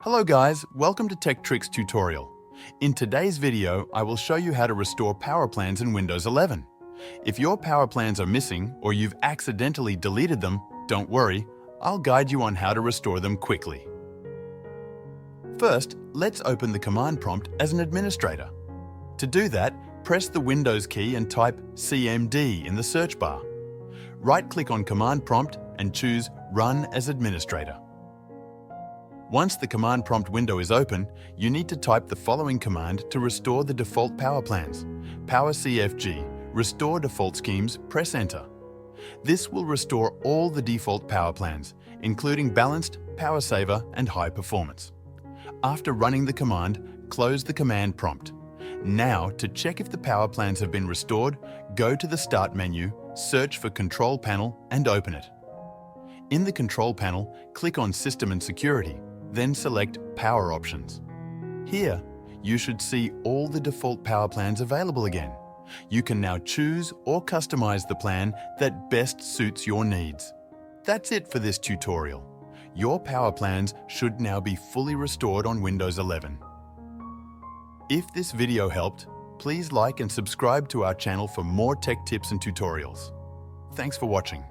Hello guys, welcome to Tech Tricks tutorial. In today's video, I will show you how to restore power plans in Windows 11. If your power plans are missing or you've accidentally deleted them, don't worry, I'll guide you on how to restore them quickly. First, let's open the command prompt as an administrator. To do that, press the Windows key and type CMD in the search bar. Right-click on Command Prompt and choose Run as Administrator. Once the command prompt window is open, you need to type the following command to restore the default power plans. Power CFG, Restore Default Schemes, press Enter. This will restore all the default power plans, including Balanced, Power Saver, and High Performance. After running the command, close the command prompt. Now, to check if the power plans have been restored, go to the Start menu, search for Control Panel, and open it. In the Control Panel, click on System and Security, then select Power Options. Here, you should see all the default power plans available again. You can now choose or customize the plan that best suits your needs. That's it for this tutorial. Your power plans should now be fully restored on Windows 11. If this video helped, please like and subscribe to our channel for more tech tips and tutorials. Thanks for watching.